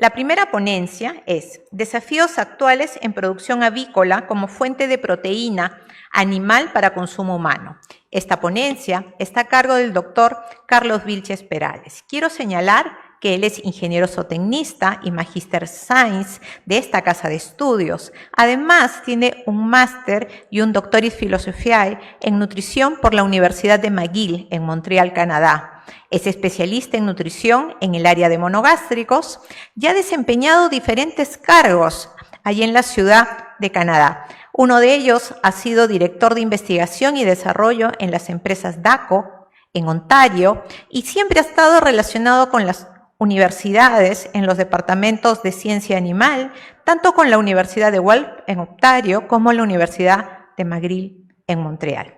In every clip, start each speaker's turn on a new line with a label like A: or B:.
A: La primera ponencia es Desafíos actuales en producción avícola como fuente de proteína animal para consumo humano. Esta ponencia está a cargo del doctor Carlos Vilches Perales. Quiero señalar que él es ingeniero zootecnista y Magister Science de esta casa de estudios. Además, tiene un máster y un doctoris philosophiae en nutrición por la Universidad de McGill en Montreal, Canadá. Es especialista en nutrición en el área de monogástricos y ha desempeñado diferentes cargos allí en la ciudad de Canadá. Uno de ellos ha sido director de investigación y desarrollo en las empresas DACO en Ontario y siempre ha estado relacionado con las universidades en los departamentos de ciencia animal, tanto con la Universidad de Guelph en Ontario como la Universidad de McGill en Montreal.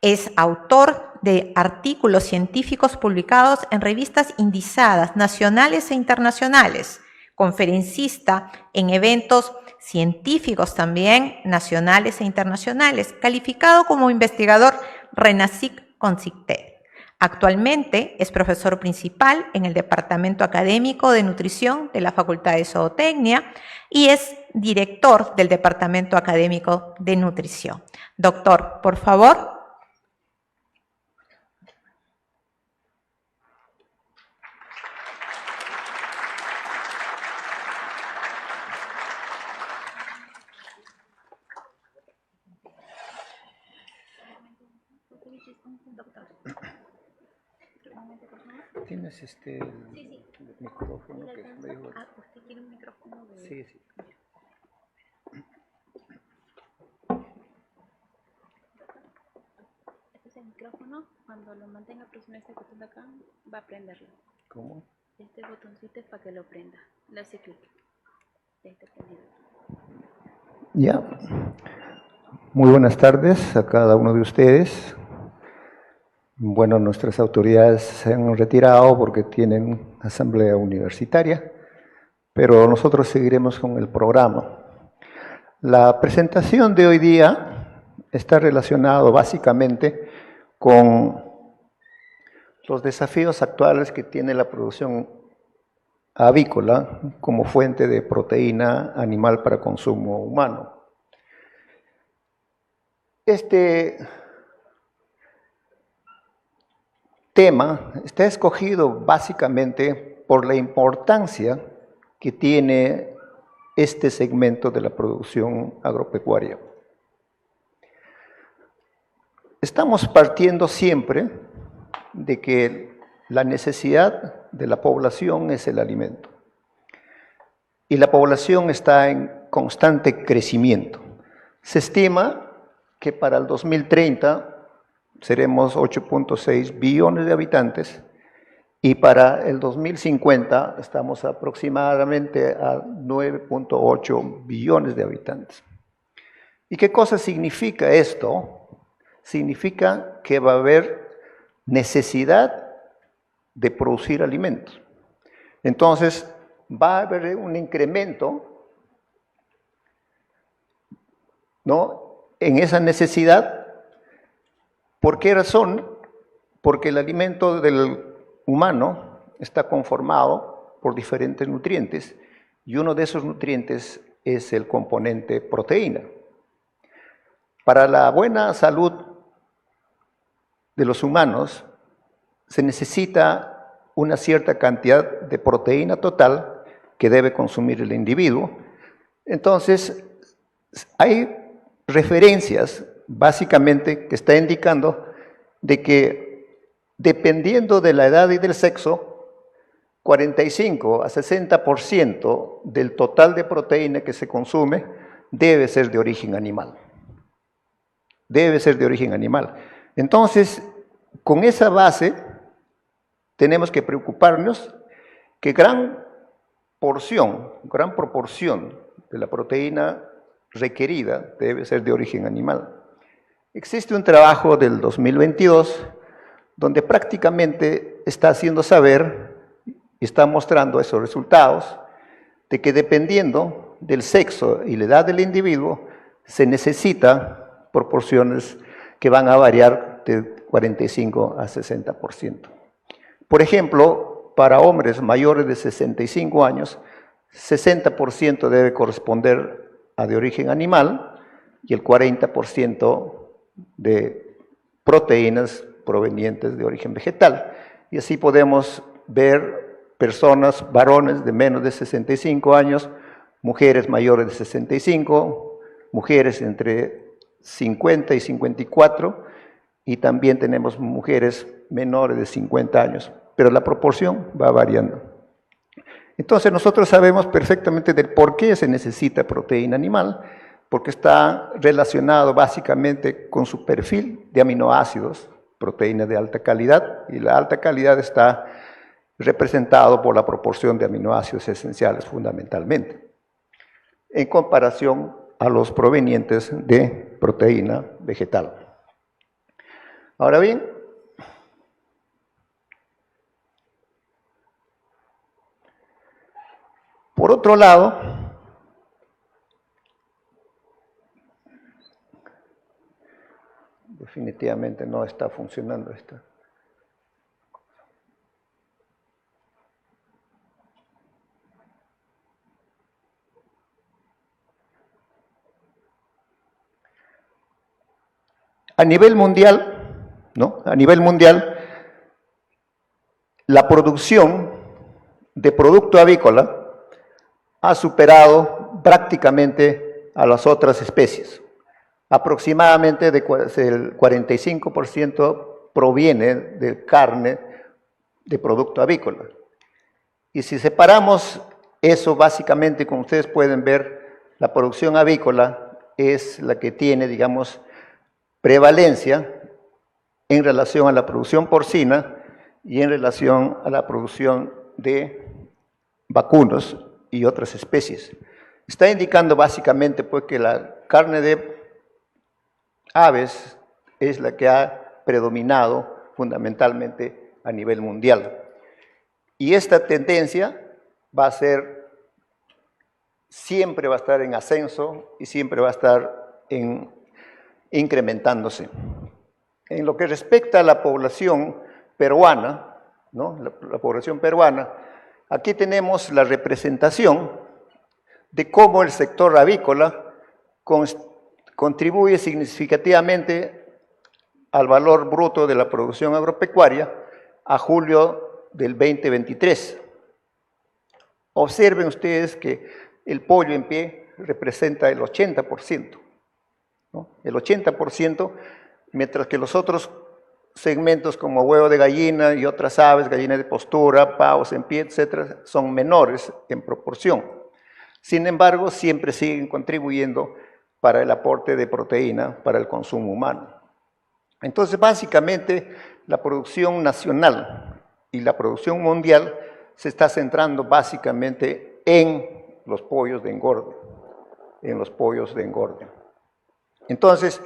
A: Es autor de artículos científicos publicados en revistas indizadas nacionales e internacionales, conferencista en eventos científicos también nacionales e internacionales, calificado como investigador RENACIC con CICTED. Actualmente es profesor principal en el Departamento Académico de Nutrición de la Facultad de Zootecnia y es director del Departamento Académico de Nutrición. Doctor, por favor.
B: ¿Tienes el micrófono que me dijo?
A: ¿Usted quiere un micrófono?
B: Sí, sí.
C: Este es el micrófono. Cuando lo mantenga presionado este botón de acá, va a prenderlo.
B: ¿Cómo?
C: Este botoncito es para que lo prenda. Le hace clic. Este prendido.
B: Ya. Muy buenas tardes a cada uno de ustedes. Bueno, nuestras autoridades se han retirado porque tienen asamblea universitaria, pero nosotros seguiremos con el programa. La presentación de hoy día está relacionada básicamente con los desafíos actuales que tiene la producción avícola como fuente de proteína animal para consumo humano. Este tema está escogido básicamente por la importancia que tiene este segmento de la producción agropecuaria. Estamos partiendo siempre de que la necesidad de la población es el alimento. Y la población está en constante crecimiento. Se estima que para el 2030 seremos 8.6 billones de habitantes y para el 2050 estamos aproximadamente a 9.8 billones de habitantes. ¿Y qué cosa significa esto? Significa que va a haber necesidad de producir alimentos. Entonces, va a haber un incremento, ¿no?, en esa necesidad. ¿Por qué razón? Porque el alimento del humano está conformado por diferentes nutrientes y uno de esos nutrientes es el componente proteína. Para la buena salud de los humanos se necesita una cierta cantidad de proteína total que debe consumir el individuo. Entonces, hay referencias básicamente que está indicando de que dependiendo de la edad y del sexo, 45 a 60% del total de proteína que se consume debe ser de origen animal. Debe ser de origen animal. Entonces, con esa base, tenemos que preocuparnos que gran proporción de la proteína requerida debe ser de origen animal. Existe un trabajo del 2022 donde prácticamente está haciendo saber y está mostrando esos resultados de que dependiendo del sexo y la edad del individuo se necesita proporciones que van a variar de 45 a 60%. Por ejemplo, para hombres mayores de 65 años 60% debe corresponder a de origen animal y el 40% de proteínas provenientes de origen vegetal. Y así podemos ver personas, varones de menos de 65 años, mujeres mayores de 65, mujeres entre 50 y 54, y también tenemos mujeres menores de 50 años, pero la proporción va variando. Entonces nosotros sabemos perfectamente del por qué se necesita proteína animal, porque está relacionado básicamente con su perfil de aminoácidos, proteínas de alta calidad, y la alta calidad está representado por la proporción de aminoácidos esenciales fundamentalmente, en comparación a los provenientes de proteína vegetal. Ahora bien, por otro lado, definitivamente no está funcionando esta. A nivel mundial, ¿no? A nivel mundial, la producción de producto avícola ha superado prácticamente a las otras especies. Aproximadamente el 45% proviene de carne de producto avícola. Y si separamos eso básicamente, como ustedes pueden ver, la producción avícola es la que tiene, digamos, prevalencia en relación a la producción porcina y en relación a la producción de vacunos y otras especies. Está indicando básicamente pues, que la carne de aves es la que ha predominado fundamentalmente a nivel mundial. Y esta tendencia va a ser, siempre va a estar en ascenso y siempre va a estar incrementándose. En lo que respecta a la población peruana, ¿no? La población peruana, aquí tenemos la representación de cómo el sector avícola contribuye significativamente al valor bruto de la producción agropecuaria a julio del 2023. Observen ustedes que el pollo en pie representa el 80%, ¿no? El 80%, mientras que los otros segmentos como huevo de gallina y otras aves, gallina de postura, pavos en pie, etcétera, son menores en proporción. Sin embargo, siempre siguen contribuyendo para el aporte de proteína para el consumo humano. Entonces, básicamente, la producción nacional y la producción mundial se está centrando básicamente en los pollos de engorde, Entonces,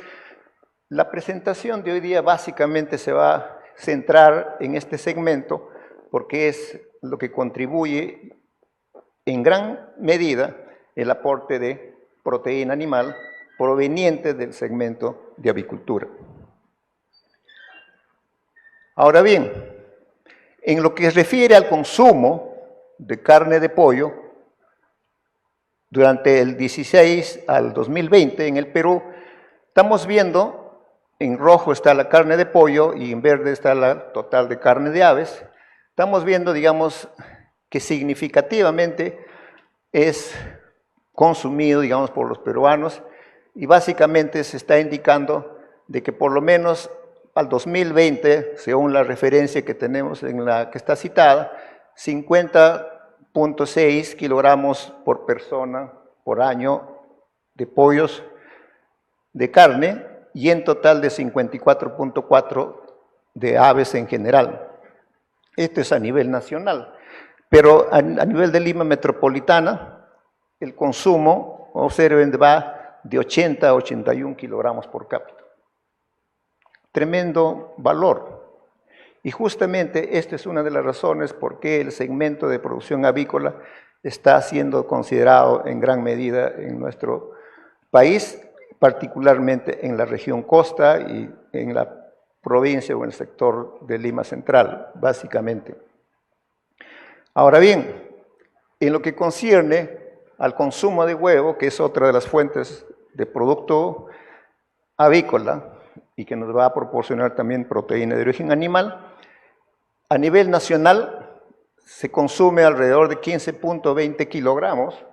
B: la presentación de hoy día básicamente se va a centrar en este segmento porque es lo que contribuye en gran medida el aporte de proteína animal proveniente del segmento de avicultura. Ahora bien, en lo que se refiere al consumo de carne de pollo, durante el 16 al 2020 en el Perú, estamos viendo, en rojo está la carne de pollo y en verde está la total de carne de aves, estamos viendo, digamos, que significativamente es consumido, digamos, por los peruanos y básicamente se está indicando de que por lo menos al 2020, según la referencia que tenemos en la que está citada, 50.6 kilogramos por persona por año de pollos de carne y en total de 54.4 de aves en general. Esto es a nivel nacional, pero a nivel de Lima metropolitana, el consumo, observen, va de 80 a 81 kilogramos por cápita. Tremendo valor. Y justamente esta es una de las razones por qué el segmento de producción avícola está siendo considerado en gran medida en nuestro país, particularmente en la región costa y en la provincia o en el sector de Lima Central, básicamente. Ahora bien, En lo que concierne al consumo de huevo, que es otra de las fuentes de producto avícola y que nos va a proporcionar también proteína de origen animal, a nivel nacional se consume alrededor de 15.20 kilogramos,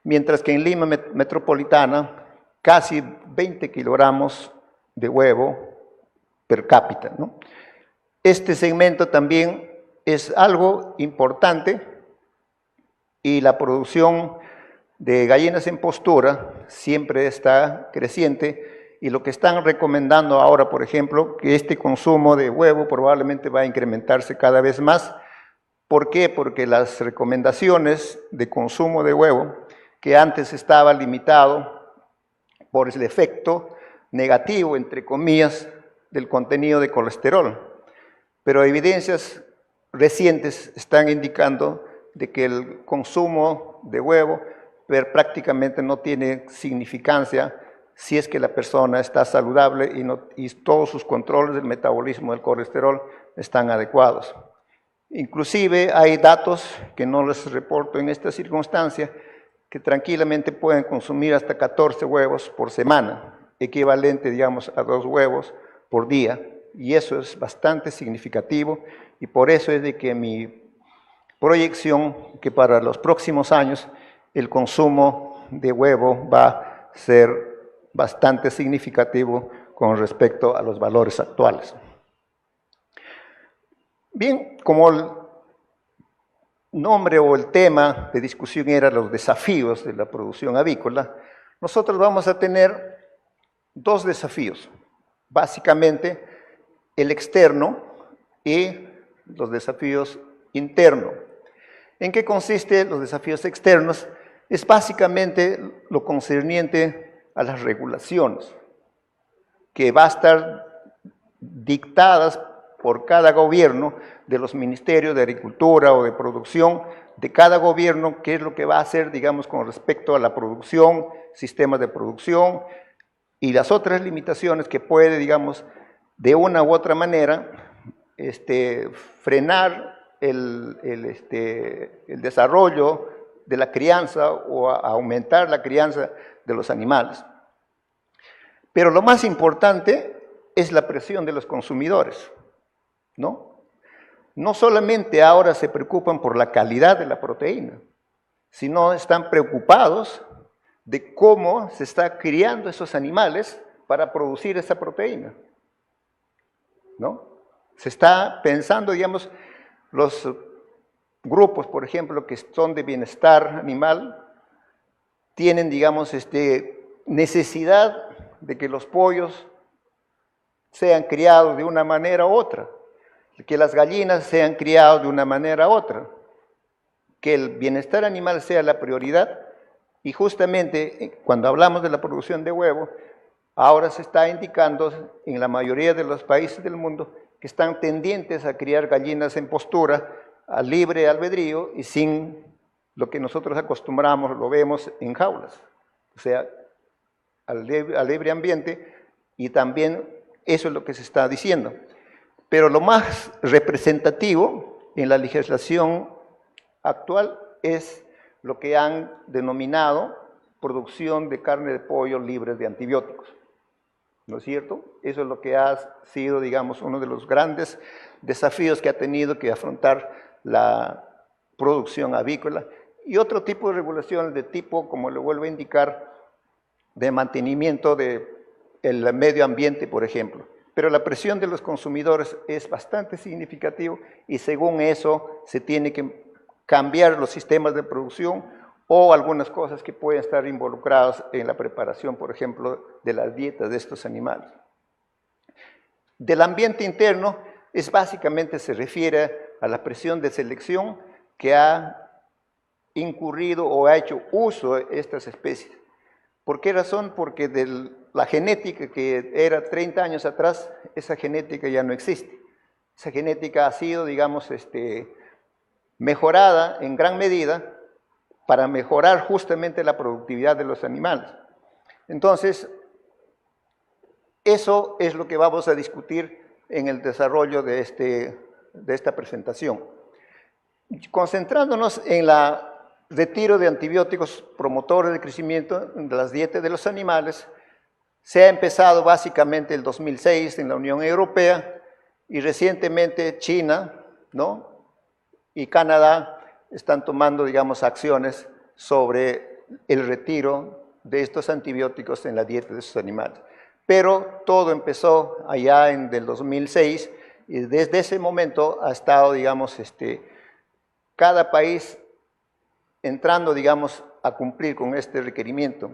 B: mientras que en Lima metropolitana casi 20 kilogramos de huevo per cápita, ¿no? Este segmento también es algo importante y la producción de gallinas en postura siempre está creciente y lo que están recomendando ahora, por ejemplo, que este consumo de huevo probablemente va a incrementarse cada vez más. ¿Por qué? Porque las recomendaciones de consumo de huevo, que antes estaba limitado por el efecto negativo, entre comillas, del contenido de colesterol, pero evidencias recientes están indicando de que el consumo de huevo prácticamente no tiene significancia si es que la persona está saludable y todos sus controles del metabolismo del colesterol están adecuados. Inclusive hay datos que no les reporto en esta circunstancia, que tranquilamente pueden consumir hasta 14 huevos por semana, equivalente, digamos, a 2 huevos por día, y eso es bastante significativo, y por eso es de que mi proyección que para los próximos años el consumo de huevo va a ser bastante significativo con respecto a los valores actuales. Bien, como el nombre o el tema de discusión era los desafíos de la producción avícola, nosotros vamos a tener dos desafíos, básicamente el externo y los desafíos internos. ¿En qué consisten los desafíos externos? Es básicamente lo concerniente a las regulaciones, que va a estar dictadas por cada gobierno de los ministerios de Agricultura o de Producción, de cada gobierno, qué es lo que va a hacer, digamos, con respecto a la producción, sistemas de producción y las otras limitaciones que puede, digamos, de una u otra manera, frenar el desarrollo de la crianza o aumentar la crianza de los animales. Pero lo más importante es la presión de los consumidores, ¿no? No solamente ahora se preocupan por la calidad de la proteína, sino están preocupados de cómo se está criando esos animales para producir esa proteína, ¿no? Se está pensando, digamos, los grupos, por ejemplo, que son de bienestar animal, tienen, digamos, necesidad de que los pollos sean criados de una manera u otra, que las gallinas sean criadas de una manera u otra, que el bienestar animal sea la prioridad, y justamente cuando hablamos de la producción de huevo, ahora se está indicando en la mayoría de los países del mundo que están tendientes a criar gallinas en postura, a libre albedrío y sin lo que nosotros acostumbramos, lo vemos en jaulas, o sea, al libre ambiente, y también eso es lo que se está diciendo. Pero lo más representativo en la legislación actual es lo que han denominado producción de carne de pollo libre de antibióticos, ¿no es cierto? Eso es lo que ha sido, digamos, uno de los grandes desafíos que ha tenido que afrontar la producción avícola, y otro tipo de regulaciones de tipo, como le vuelvo a indicar, de mantenimiento del medio ambiente, por ejemplo. Pero la presión de los consumidores es bastante significativa y según eso se tiene que cambiar los sistemas de producción o algunas cosas que pueden estar involucradas en la preparación, por ejemplo, de las dietas de estos animales. Del ambiente interno básicamente se refiere a la presión de selección que ha incurrido o ha hecho uso de estas especies. ¿Por qué razón? Porque la genética que era 30 años atrás, esa genética ya no existe. Esa genética ha sido, digamos, mejorada en gran medida para mejorar justamente la productividad de los animales. Entonces, eso es lo que vamos a discutir en el desarrollo de esta presentación. Concentrándonos en la retiro de antibióticos promotores de crecimiento de las dietas de los animales se ha empezado básicamente el 2006 en la Unión Europea y recientemente China, ¿no?, y Canadá están tomando, digamos, acciones sobre el retiro de estos antibióticos en la dieta de sus animales. Pero todo empezó allá en el 2006 y desde ese momento ha estado, digamos, cada país entrando, digamos, a cumplir con este requerimiento.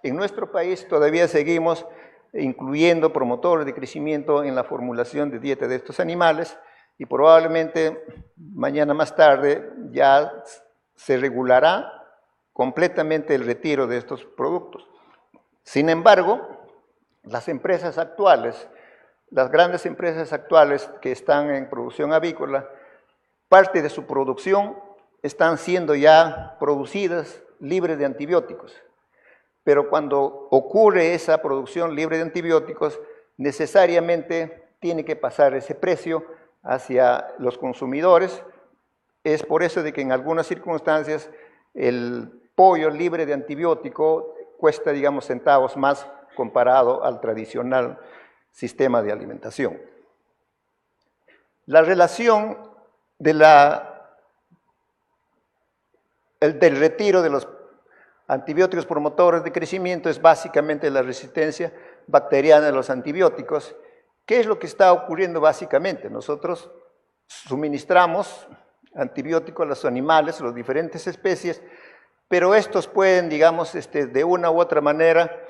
B: En nuestro país todavía seguimos incluyendo promotores de crecimiento en la formulación de dieta de estos animales y probablemente mañana más tarde ya se regulará completamente el retiro de estos productos. Sin embargo, las empresas actuales, las grandes empresas actuales que están en producción avícola, parte de su producción están siendo ya producidas libres de antibióticos. Pero cuando ocurre esa producción libre de antibióticos, necesariamente tiene que pasar ese precio hacia los consumidores. Es por eso de que en algunas circunstancias el pollo libre de antibiótico cuesta, digamos, centavos más comparado al tradicional sistema de alimentación. La relación del retiro de los antibióticos promotores de crecimiento es básicamente la resistencia bacteriana a los antibióticos. ¿Qué es lo que está ocurriendo básicamente? Nosotros suministramos antibióticos a los animales, a las diferentes especies, pero estos pueden, digamos, de una u otra manera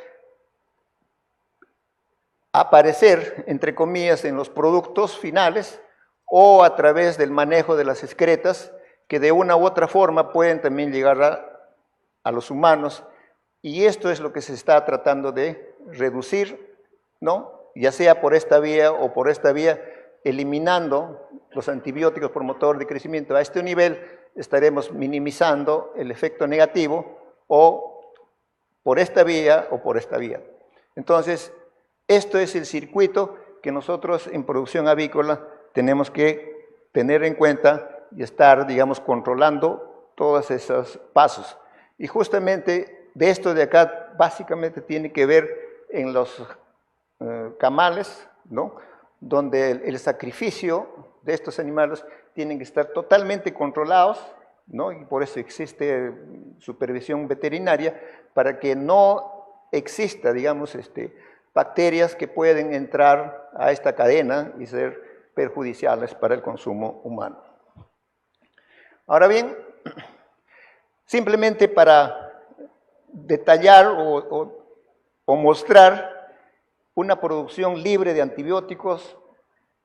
B: aparecer, entre comillas, en los productos finales o a través del manejo de las excretas, que de una u otra forma pueden también llegar a los humanos, y esto es lo que se está tratando de reducir, ¿no?, ya sea por esta vía o por esta vía, eliminando los antibióticos promotores de crecimiento. A este nivel estaremos minimizando el efecto negativo o por esta vía o por esta vía. Entonces, esto es el circuito que nosotros en producción avícola tenemos que tener en cuenta y estar, digamos, controlando todos esos pasos. Y justamente de esto de acá básicamente tiene que ver en los camales, ¿no?, donde el sacrificio de estos animales tienen que estar totalmente controlados, ¿no?, y por eso existe supervisión veterinaria para que no exista, digamos, bacterias que pueden entrar a esta cadena y ser perjudiciales para el consumo humano. Ahora bien, simplemente para detallar o mostrar una producción libre de antibióticos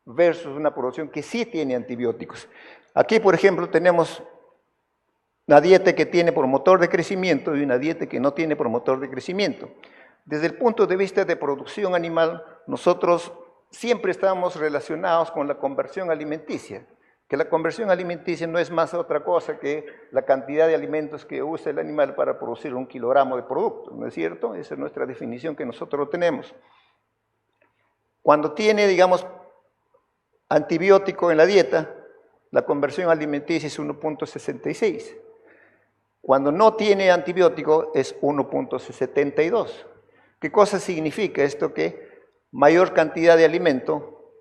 B: versus una producción que sí tiene antibióticos. Aquí, por ejemplo, tenemos una dieta que tiene promotor de crecimiento y una dieta que no tiene promotor de crecimiento. Desde el punto de vista de producción animal, nosotros siempre estamos relacionados con la conversión alimenticia, que la conversión alimenticia no es más otra cosa que la cantidad de alimentos que usa el animal para producir 1 kilogramo de producto, ¿no es cierto? Esa es nuestra definición que nosotros tenemos. Cuando tiene, digamos, antibiótico en la dieta, la conversión alimenticia es 1.66. Cuando no tiene antibiótico es 1.72. ¿Qué cosa significa esto? Que mayor cantidad de alimento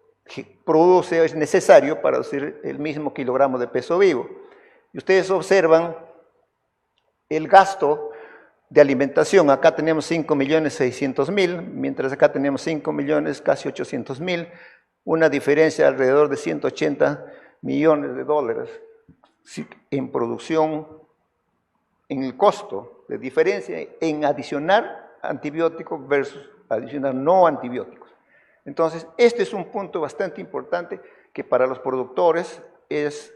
B: produce, es necesario para producir el mismo kilogramo de peso vivo. Y ustedes observan el gasto de alimentación. Acá tenemos 5.600.000, mientras acá tenemos 5 millones, casi 800.000, una diferencia de alrededor de 180 millones de dólares en producción, en el costo de diferencia en adicionar antibióticos versus adicionar no antibióticos. Entonces, este es un punto bastante importante que para los productores es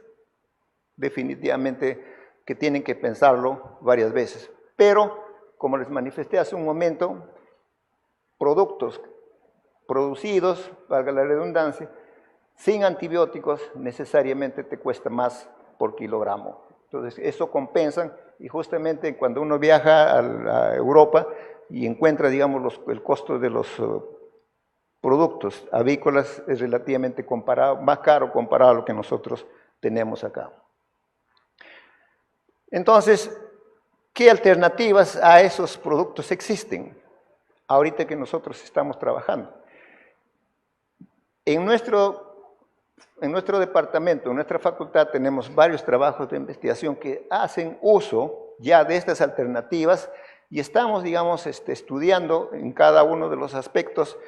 B: definitivamente que tienen que pensarlo varias veces. Pero, como les manifesté hace un momento, productos producidos, valga la redundancia, sin antibióticos necesariamente te cuesta más por kilogramo. Entonces, eso compensan y justamente cuando uno viaja a Europa y encuentra, digamos, el costo de los productos avícolas es relativamente más caro comparado a lo que nosotros tenemos acá. Entonces, ¿qué alternativas a esos productos existen? Ahorita que nosotros estamos trabajando. En nuestro departamento, en nuestra facultad, tenemos varios trabajos de investigación que hacen uso ya de estas alternativas y estamos, digamos, estudiando en cada uno de los aspectos,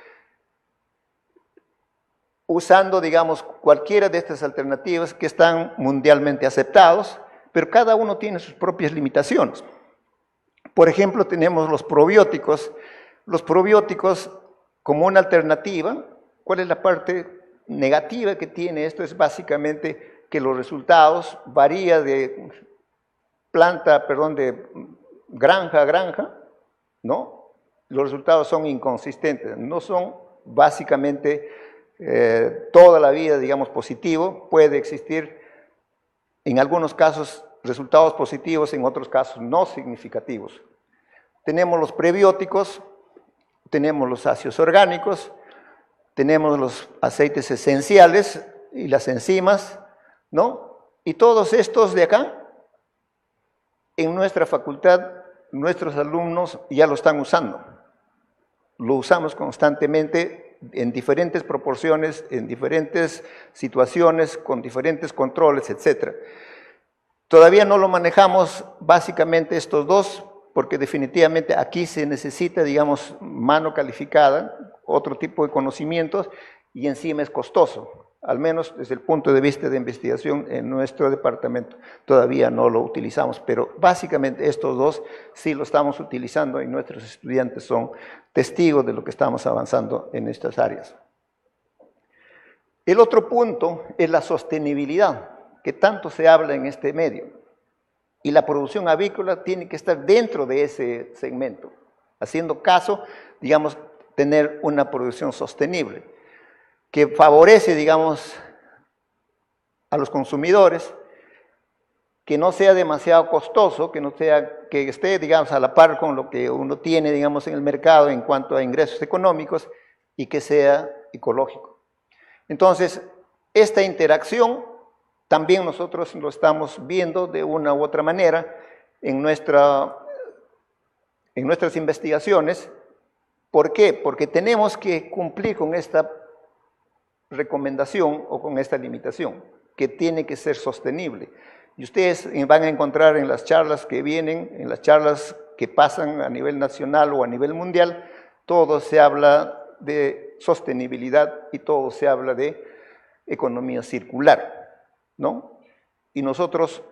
B: usando, digamos, cualquiera de estas alternativas que están mundialmente aceptados, pero cada uno tiene sus propias limitaciones. Por ejemplo, tenemos los probióticos. Los probióticos como una alternativa, ¿cuál es la parte negativa que tiene esto? Es básicamente que los resultados varían de de granja a granja, ¿no? Los resultados son inconsistentes, no son básicamente toda la vida, digamos, positivo. Puede existir en algunos casos resultados positivos, en otros casos no significativos. Tenemos los prebióticos, tenemos los ácidos orgánicos, tenemos los aceites esenciales y las enzimas, ¿no? Y todos estos de acá, en nuestra facultad, nuestros alumnos ya lo están usando. Lo usamos constantemente en diferentes proporciones, en diferentes situaciones, con diferentes controles, etc. Todavía no lo manejamos básicamente estos dos, porque definitivamente aquí se necesita, digamos, mano calificada, otro tipo de conocimientos, y encima es costoso, al menos desde el punto de vista de investigación en nuestro departamento todavía no lo utilizamos, pero básicamente estos dos sí lo estamos utilizando y nuestros estudiantes son testigos de lo que estamos avanzando en estas áreas. El otro punto es la sostenibilidad, que tanto se habla en este medio. Y la producción avícola tiene que estar dentro de ese segmento, haciendo caso, digamos, tener una producción sostenible, que favorece, digamos, a los consumidores, que no sea demasiado costoso, que esté, digamos, a la par con lo que uno tiene, digamos, en el mercado en cuanto a ingresos económicos y que sea ecológico. Entonces, esta interacción también nosotros lo estamos viendo de una u otra manera en nuestras investigaciones. ¿Por qué? Porque tenemos que cumplir con esta recomendación o con esta limitación, que tiene que ser sostenible. Y ustedes van a encontrar en las charlas que vienen, en las charlas que pasan a nivel nacional o a nivel mundial, todo se habla de sostenibilidad y todo se habla de economía circular, ¿no? Y nosotros,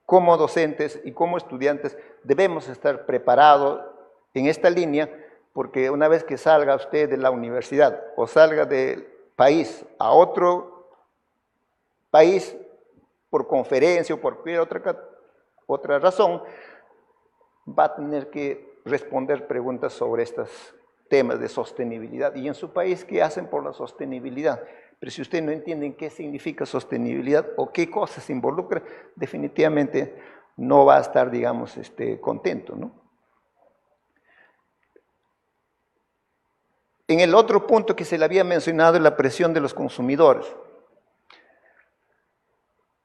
B: como docentes y como estudiantes, debemos estar preparados en esta línea, porque una vez que salga usted de la universidad o salga del país a otro país por conferencia o por cualquier otra razón, va a tener que responder preguntas sobre estos temas de sostenibilidad. Y en su país, ¿qué hacen por la sostenibilidad? Pero si usted no entiende qué significa sostenibilidad o qué cosas se involucra, definitivamente no va a estar, digamos, contento, ¿no? En el otro punto que se le había mencionado es la presión de los consumidores.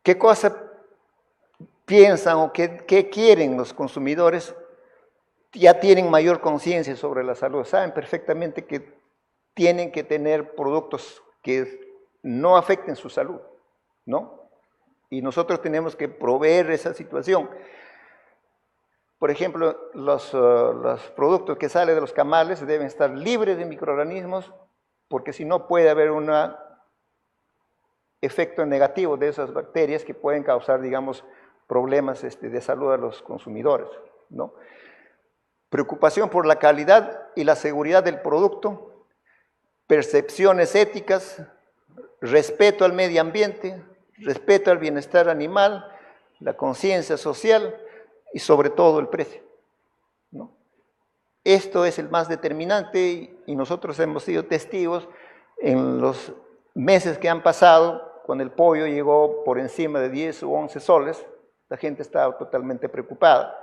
B: ¿Qué cosa piensan o qué quieren los consumidores? Ya tienen mayor conciencia sobre la salud, saben perfectamente que tienen que tener productos que no afecten su salud, ¿no? Y nosotros tenemos que proveer esa situación. Por ejemplo, los productos que salen de los camales deben estar libres de microorganismos, porque si no puede haber un efecto negativo de esas bacterias que pueden causar, digamos, problemas de salud a los consumidores, ¿no? Preocupación por la calidad y la seguridad del producto, percepciones éticas, respeto al medio ambiente, respeto al bienestar animal, la conciencia social y sobre todo el precio, ¿no? Esto es el más determinante y nosotros hemos sido testigos en los meses que han pasado, cuando el pollo llegó por encima de 10 o 11 soles, la gente estaba totalmente preocupada.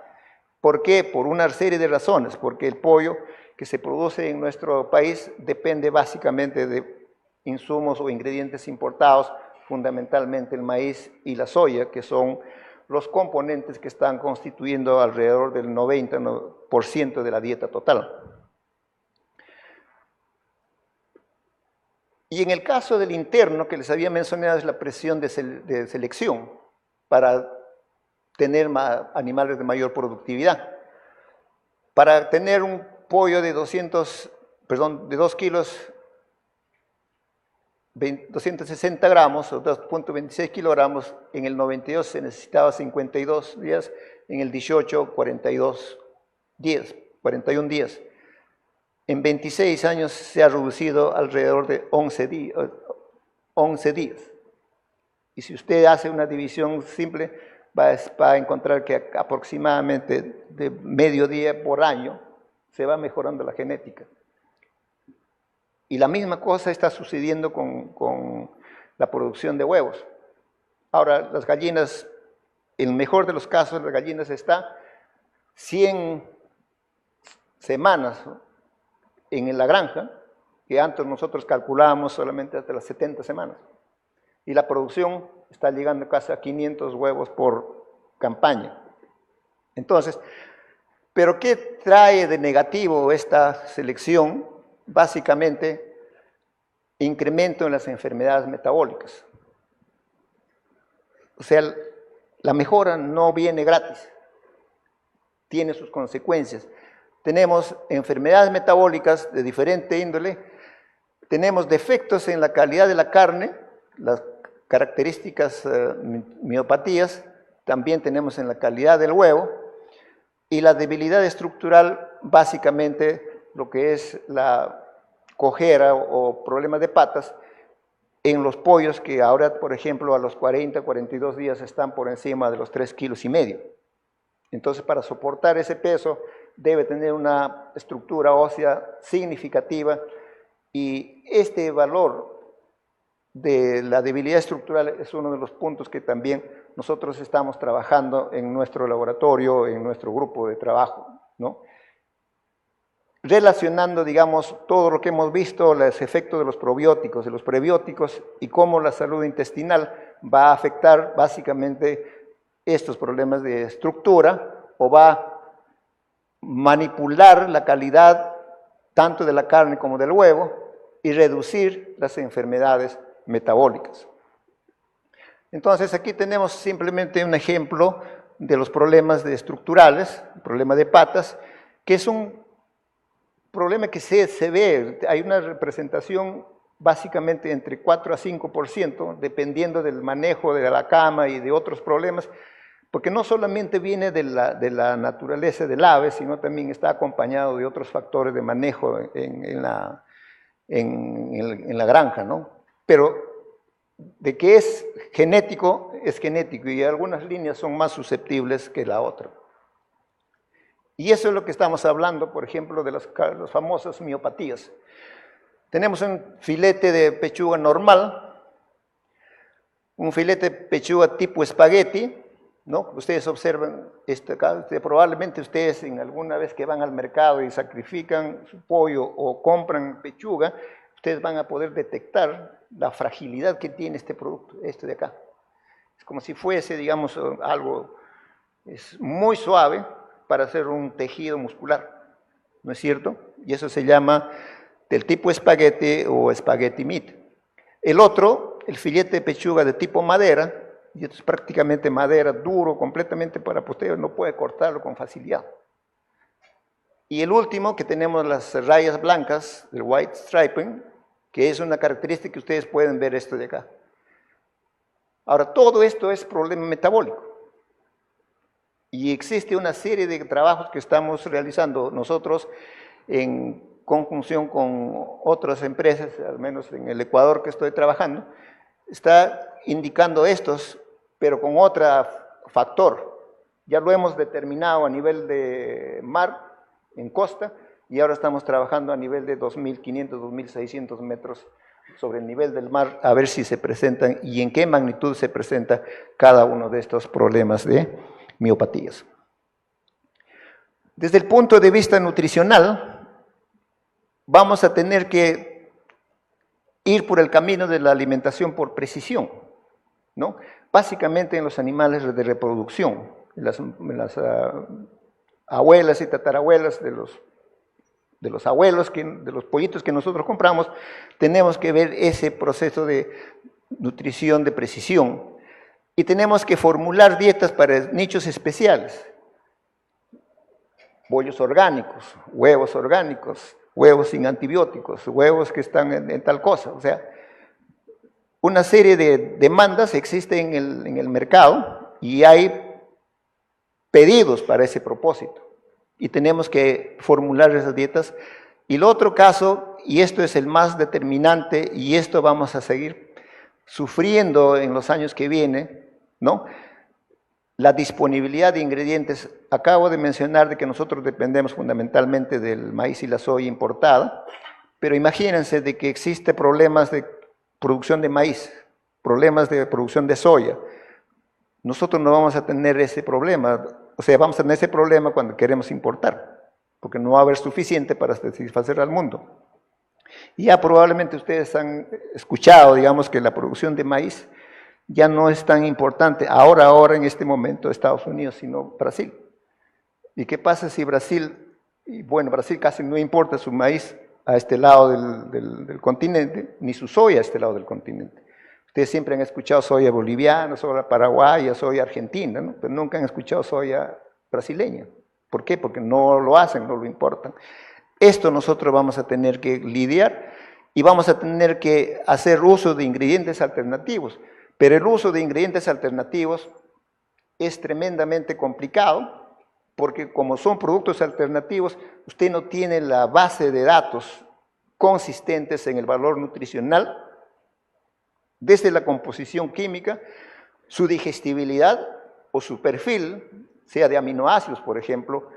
B: ¿Por qué? Por una serie de razones, porque el pollo que se produce en nuestro país depende básicamente de insumos o ingredientes importados, fundamentalmente el maíz y la soya, que son los componentes que están constituyendo alrededor del 90% de la dieta total. Y en el caso del interno, que les había mencionado, es la presión de selección para tener animales de mayor productividad. Para tener un pollo de 2 kilos, 260 gramos o 2.26 kilogramos, en el 92 se necesitaba 52 días, en el 18, 41 días. En 26 años se ha reducido alrededor de 11 días. Y si usted hace una división simple, va a encontrar que aproximadamente de medio día por año se va mejorando la genética. Y la misma cosa está sucediendo con la producción de huevos. Ahora, las gallinas, en el mejor de los casos, las gallinas está 100 semanas en la granja, que antes nosotros calculábamos solamente hasta las 70 semanas. Y la producción está llegando casi a 500 huevos por campaña. Entonces, ¿pero qué trae de negativo esta selección? Básicamente, incremento en las enfermedades metabólicas. O sea, la mejora no viene gratis, tiene sus consecuencias. Tenemos enfermedades metabólicas de diferente índole, tenemos defectos en la calidad de la carne, las características miopatías, también tenemos en la calidad del huevo, y la debilidad estructural, básicamente lo que es la cojera o problema de patas en los pollos que ahora, por ejemplo, a los 40, 42 días están por encima de los 3,5 kilos. Entonces, para soportar ese peso, debe tener una estructura ósea significativa, y este valor de la debilidad estructural es uno de los puntos que también nosotros estamos trabajando en nuestro laboratorio, en nuestro grupo de trabajo, ¿no? Relacionando, digamos, todo lo que hemos visto, los efectos de los probióticos, de los prebióticos, y cómo la salud intestinal va a afectar básicamente estos problemas de estructura, o va a manipular la calidad tanto de la carne como del huevo y reducir las enfermedades metabólicas. Entonces, aquí tenemos simplemente un ejemplo de los problemas estructurales, el problema de patas, que es un problema que se ve, hay una representación básicamente entre 4 a 5%, dependiendo del manejo de la cama y de otros problemas, porque no solamente viene de la naturaleza del ave, sino también está acompañado de otros factores de manejo en la granja, ¿no? Pero de que es genético, y algunas líneas son más susceptibles que la otra. Y eso es lo que estamos hablando, por ejemplo, de las famosas miopatías. Tenemos un filete de pechuga normal, un filete de pechuga tipo espagueti, ¿no? Ustedes observan esto acá, probablemente ustedes en alguna vez que van al mercado y sacrifican su pollo o compran pechuga, ustedes van a poder detectar la fragilidad que tiene este producto, este de acá. Es como si fuese, digamos, algo muy suave para hacer un tejido muscular, ¿no es cierto? Y eso se llama del tipo espagueti o spaghetti meat. El otro, el filete de pechuga de tipo madera, y esto es prácticamente madera, duro completamente, para que usted no puede cortarlo con facilidad. Y el último, que tenemos las rayas blancas, el white striping, que es una característica que ustedes pueden ver esto de acá. Ahora, todo esto es problema metabólico. Y existe una serie de trabajos que estamos realizando nosotros en conjunción con otras empresas, al menos en el Ecuador que estoy trabajando, está indicando estos, pero con otro factor. Ya lo hemos determinado a nivel de mar, en costa, y ahora estamos trabajando a nivel de 2.500, 2.600 metros sobre el nivel del mar, a ver si se presentan y en qué magnitud se presenta cada uno de estos problemas de miopatías. Desde el punto de vista nutricional, vamos a tener que ir por el camino de la alimentación por precisión, ¿no? básicamente en los animales de reproducción, en las abuelas y tatarabuelas de los abuelos, de los pollitos que nosotros compramos, tenemos que ver ese proceso de nutrición de precisión y tenemos que formular dietas para nichos especiales. Pollos orgánicos, huevos sin antibióticos, huevos que están en tal cosa. O sea, una serie de demandas existen en el mercado y hay pedidos para ese propósito. Y tenemos que formular esas dietas. Y el otro caso, y esto es el más determinante, y esto vamos a seguir sufriendo en los años que vienen, ¿no? La disponibilidad de ingredientes. Acabo de mencionar de que nosotros dependemos fundamentalmente del maíz y la soya importada, pero imagínense de que existe problemas de producción de maíz, problemas de producción de soya. Nosotros no vamos a tener ese problema, o sea, vamos a tener ese problema cuando queremos importar, porque no va a haber suficiente para satisfacer al mundo. Y ya probablemente ustedes han escuchado, digamos, que la producción de maíz ya no es tan importante ahora en este momento Estados Unidos, sino Brasil. ¿Y qué pasa si Brasil, y bueno, Brasil casi no importa su maíz a este lado del continente, ni su soya a este lado del continente? Ustedes siempre han escuchado soya boliviana, soya paraguaya, soya argentina, ¿no? Pero nunca han escuchado soya brasileña. ¿Por qué? Porque no lo hacen, no lo importan. Esto nosotros vamos a tener que lidiar y vamos a tener que hacer uso de ingredientes alternativos. Pero el uso de ingredientes alternativos es tremendamente complicado porque como son productos alternativos, usted no tiene la base de datos consistentes en el valor nutricional, desde la composición química, su digestibilidad o su perfil, sea de aminoácidos, por ejemplo,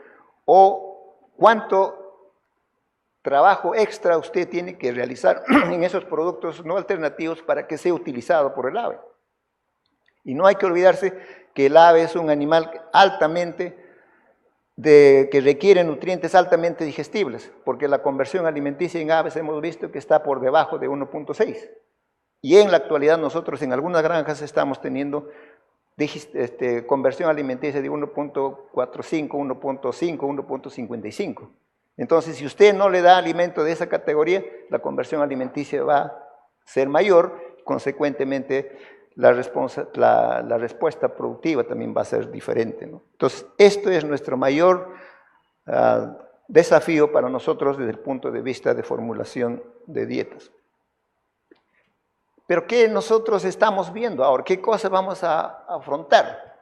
B: o cuánto trabajo extra usted tiene que realizar en esos productos no alternativos para que sea utilizado por el ave. Y no hay que olvidarse que el ave es un animal que requiere nutrientes altamente digestibles, porque la conversión alimenticia en aves hemos visto que está por debajo de 1.6. Y en la actualidad nosotros en algunas granjas estamos teniendo conversión alimenticia de 1.45, 1.5, 1.55. Entonces, si usted no le da alimento de esa categoría, la conversión alimenticia va a ser mayor, consecuentemente la respuesta productiva también va a ser diferente, ¿no? Entonces, esto es nuestro mayor desafío para nosotros desde el punto de vista de formulación de dietas. Pero ¿qué nosotros estamos viendo ahora? ¿Qué cosas vamos a afrontar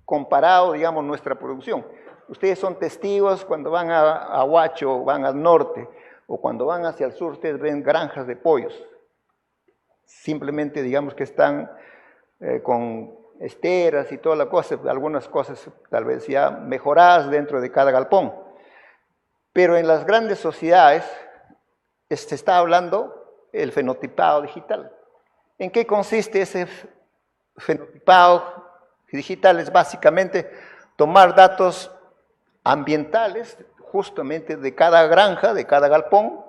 B: comparado, digamos, nuestra producción? Ustedes son testigos cuando van a Huacho, van al norte, o cuando van hacia el sur, ustedes ven granjas de pollos. Simplemente, digamos, que están con esteras y toda la cosa, algunas cosas tal vez ya mejoradas dentro de cada galpón. Pero en las grandes sociedades se está hablando el fenotipado digital. ¿En qué consiste ese fenotipado digital? Es básicamente tomar datos ambientales, justamente de cada granja, de cada galpón,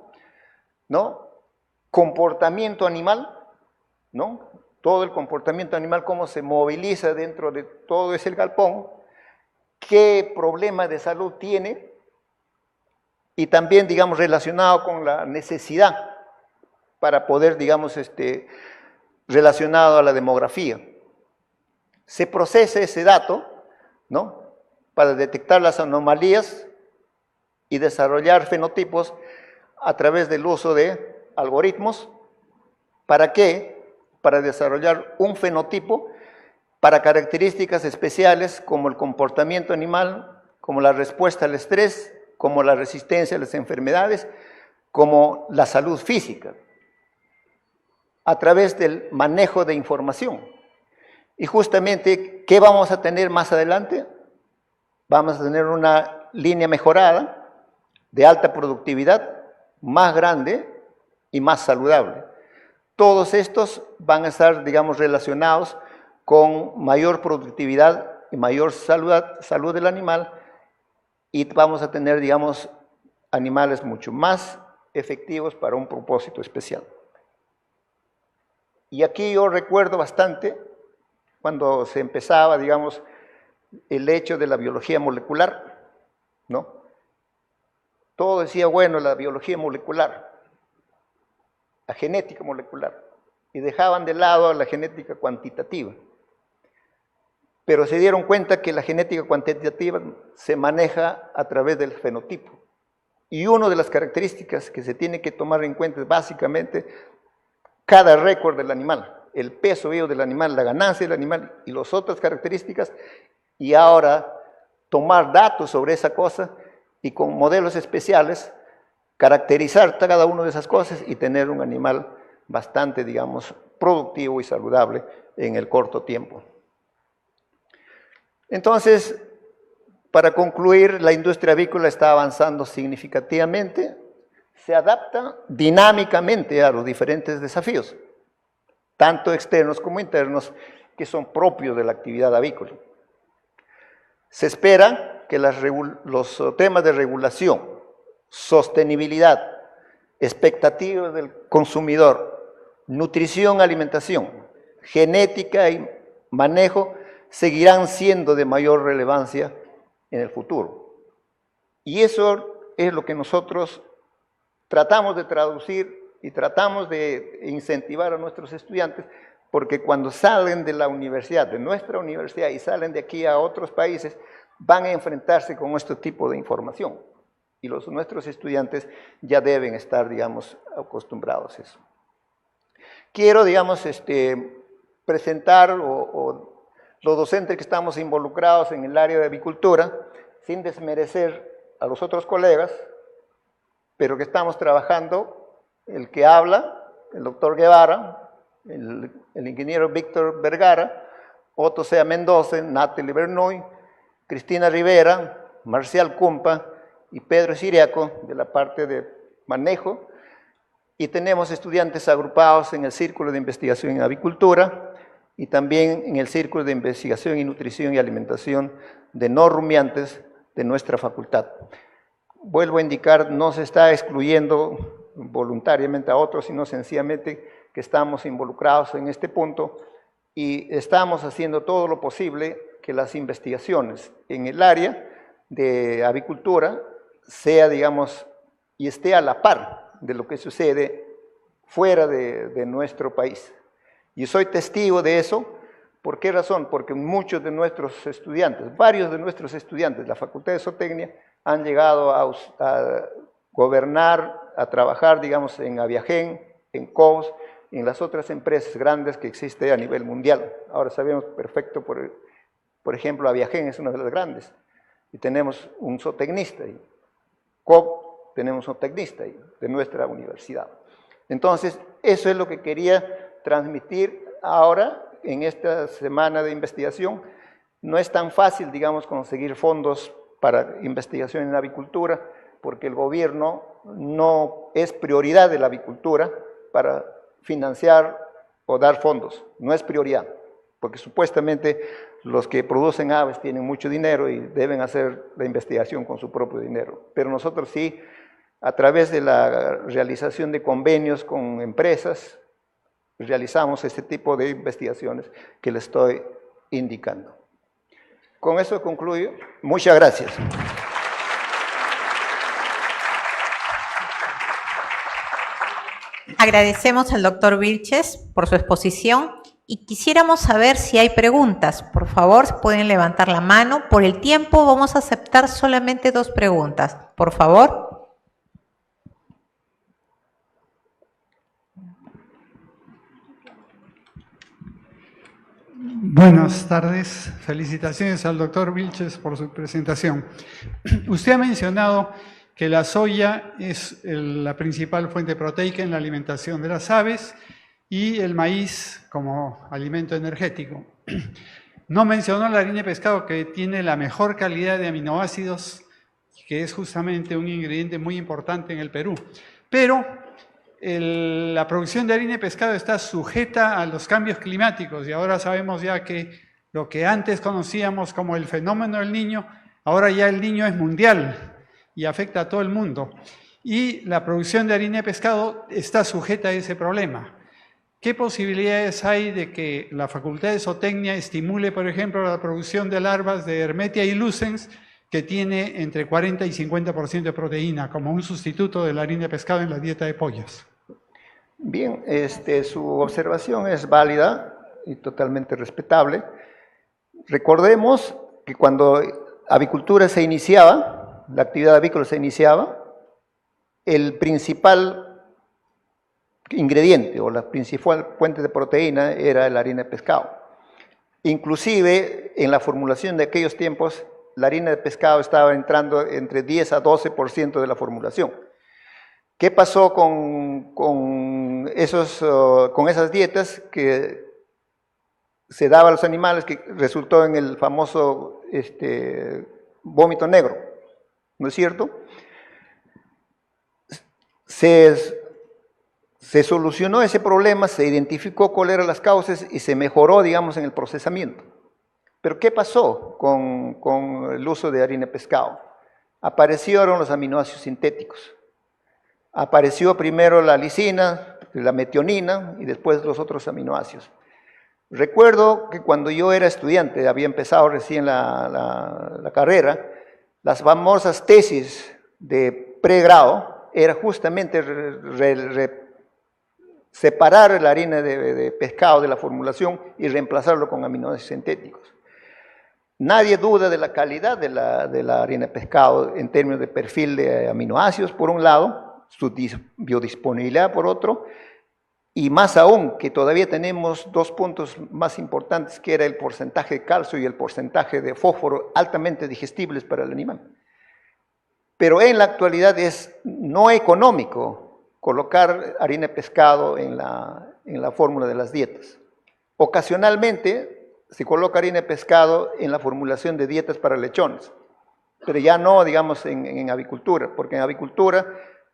B: ¿no? Comportamiento animal, ¿no? Todo el comportamiento animal, cómo se moviliza dentro de todo ese galpón, qué problema de salud tiene, y también, digamos, relacionado con la necesidad para poder, digamos, relacionado a la demografía. Se procesa ese dato, ¿no? Para detectar las anomalías y desarrollar fenotipos a través del uso de algoritmos. ¿Para qué? Para desarrollar un fenotipo para características especiales como el comportamiento animal, como la respuesta al estrés, como la resistencia a las enfermedades, como la salud física, a través del manejo de información. Y justamente, ¿qué vamos a tener más adelante? Vamos a tener una línea mejorada, de alta productividad, más grande y más saludable. Todos estos van a estar, digamos, relacionados con mayor productividad y mayor salud del animal, y vamos a tener, digamos, animales mucho más efectivos para un propósito especial. Y aquí yo recuerdo bastante cuando se empezaba, digamos, el hecho de la biología molecular, ¿no? Todo decía, bueno, la biología molecular, la genética molecular, y dejaban de lado la genética cuantitativa. Pero se dieron cuenta que la genética cuantitativa se maneja a través del fenotipo. Y una de las características que se tiene que tomar en cuenta es básicamente cada récord del animal, el peso vivo del animal, la ganancia del animal y las otras características, y ahora tomar datos sobre esa cosa y con modelos especiales caracterizar cada una de esas cosas y tener un animal bastante, digamos, productivo y saludable en el corto tiempo. Entonces, para concluir, la industria avícola está avanzando significativamente, se adapta dinámicamente a los diferentes desafíos, tanto externos como internos, que son propios de la actividad avícola. Se espera que los temas de regulación, sostenibilidad, expectativas del consumidor, nutrición, alimentación, genética y manejo seguirán siendo de mayor relevancia en el futuro. Y eso es lo que nosotros tratamos de traducir y tratamos de incentivar a nuestros estudiantes, porque cuando salen de la universidad, de nuestra universidad, y salen de aquí a otros países, van a enfrentarse con este tipo de información. Y nuestros estudiantes ya deben estar, digamos, acostumbrados a eso. Quiero, digamos, presentar los docentes que estamos involucrados en el área de avicultura, sin desmerecer a los otros colegas, pero que estamos trabajando, el que habla, el doctor Guevara, el ingeniero Víctor Vergara, Otto Sea Mendoza, Natalie Bernoy, Cristina Rivera, Marcial Cumpa y Pedro Siriaco de la parte de manejo, y tenemos estudiantes agrupados en el Círculo de Investigación en Avicultura y también en el Círculo de Investigación en Nutrición y Alimentación de no rumiantes de nuestra facultad. Vuelvo a indicar, no se está excluyendo voluntariamente a otros, sino sencillamente que estamos involucrados en este punto y estamos haciendo todo lo posible que las investigaciones en el área de avicultura sea, digamos, y esté a la par de lo que sucede fuera de nuestro país. Y soy testigo de eso. ¿Por qué razón? Porque muchos de nuestros estudiantes, varios de nuestros estudiantes de la Facultad de Zootecnia han llegado a gobernar, a trabajar, digamos, en Aviagen, en COVS, y en las otras empresas grandes que existen a nivel mundial. Ahora sabemos perfecto, por ejemplo, Aviagen es una de las grandes, y tenemos un zootecnista, y COV tenemos un zootecnista de nuestra universidad. Entonces, eso es lo que quería transmitir ahora en esta semana de investigación. No es tan fácil, digamos, conseguir fondos para investigación en avicultura, porque el gobierno no es prioridad de la avicultura para financiar o dar fondos, no es prioridad, porque supuestamente los que producen aves tienen mucho dinero y deben hacer la investigación con su propio dinero, pero nosotros sí, a través de la realización de convenios con empresas, realizamos este tipo de investigaciones que les estoy indicando. Con eso concluyo. Muchas gracias.
A: Agradecemos al doctor Vilches por su exposición y quisiéramos saber si hay preguntas. Por favor, pueden levantar la mano. Por el tiempo vamos a aceptar solamente 2 preguntas. Por favor.
D: Buenas tardes, felicitaciones al doctor Vilches por su presentación. Usted ha mencionado que la soya es la principal fuente proteica en la alimentación de las aves y el maíz como alimento energético. No mencionó la harina de pescado, que tiene la mejor calidad de aminoácidos, que es justamente un ingrediente muy importante en el Perú. Pero la producción de harina de pescado está sujeta a los cambios climáticos y ahora sabemos ya que lo que antes conocíamos como el fenómeno del Niño, ahora ya el Niño es mundial y afecta a todo el mundo. Y la producción de harina de pescado está sujeta a ese problema. ¿qué posibilidades hay de que la Facultad de Zootecnia estimule, por ejemplo, la producción de larvas de Hermetia ilucens, que tiene entre 40 y 50% de proteína, como un sustituto de la harina de pescado en la dieta de pollos?
B: Bien, su observación es válida y totalmente respetable. Recordemos que cuando avicultura se iniciaba, la actividad avícola se iniciaba, el principal ingrediente o la principal fuente de proteína era la harina de pescado. Inclusive en la formulación de aquellos tiempos, la harina de pescado estaba entrando entre 10 a 12% de la formulación. ¿Qué pasó con esas dietas que se daba a los animales, que resultó en el famoso vómito negro? ¿No es cierto? Se solucionó ese problema, se identificó cuáles eran las causas y se mejoró, digamos, en el procesamiento. Pero ¿qué pasó con el uso de harina de pescado? Aparecieron los aminoácidos sintéticos. Apareció primero la lisina, la metionina y después los otros aminoácidos. Recuerdo que cuando yo era estudiante, había empezado recién la carrera, las famosas tesis de pregrado era justamente separar la harina de pescado de la formulación y reemplazarlo con aminoácidos sintéticos. Nadie duda de la calidad de la harina de pescado en términos de perfil de aminoácidos, por un lado, su biodisponibilidad por otro, y más aún que todavía tenemos dos puntos más importantes, que era el porcentaje de calcio y el porcentaje de fósforo altamente digestibles para el animal. Pero en la actualidad es no económico colocar harina de pescado en la fórmula de las dietas. Ocasionalmente se coloca harina de pescado en la formulación de dietas para lechones, pero ya no, digamos, en avicultura, porque en avicultura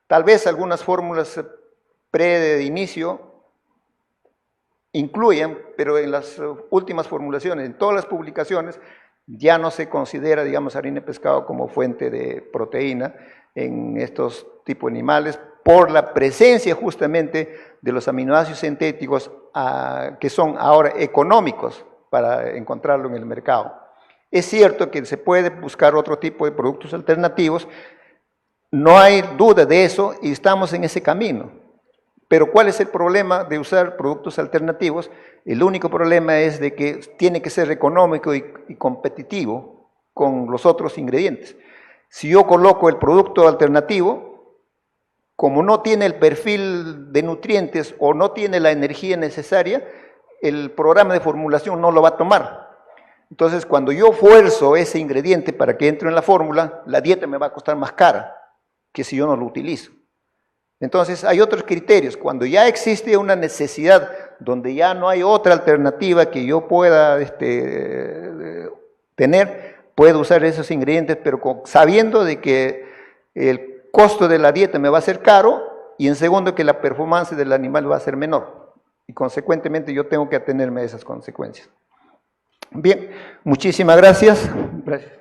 B: tal vez algunas fórmulas de inicio incluyen, pero en las últimas formulaciones, en todas las publicaciones, ya no se considera, digamos, harina de pescado como fuente de proteína en estos tipos de animales, por la presencia justamente de los aminoácidos sintéticos que son ahora económicos para encontrarlo en el mercado. Es cierto que se puede buscar otro tipo de productos alternativos, no hay duda de eso y estamos en ese camino. Pero ¿cuál es el problema de usar productos alternativos? El único problema es de que tiene que ser económico y competitivo con los otros ingredientes. Si yo coloco el producto alternativo, como no tiene el perfil de nutrientes o no tiene la energía necesaria, el programa de formulación no lo va a tomar. Entonces, cuando yo fuerzo ese ingrediente para que entre en la fórmula, la dieta me va a costar más cara que si yo no lo utilizo. Entonces, hay otros criterios. Cuando ya existe una necesidad donde ya no hay otra alternativa que yo pueda tener, puedo usar esos ingredientes, pero sabiendo de que el costo de la dieta me va a ser caro y en segundo que la performance del animal va a ser menor y consecuentemente yo tengo que atenerme a esas consecuencias. Bien, muchísimas gracias. Gracias.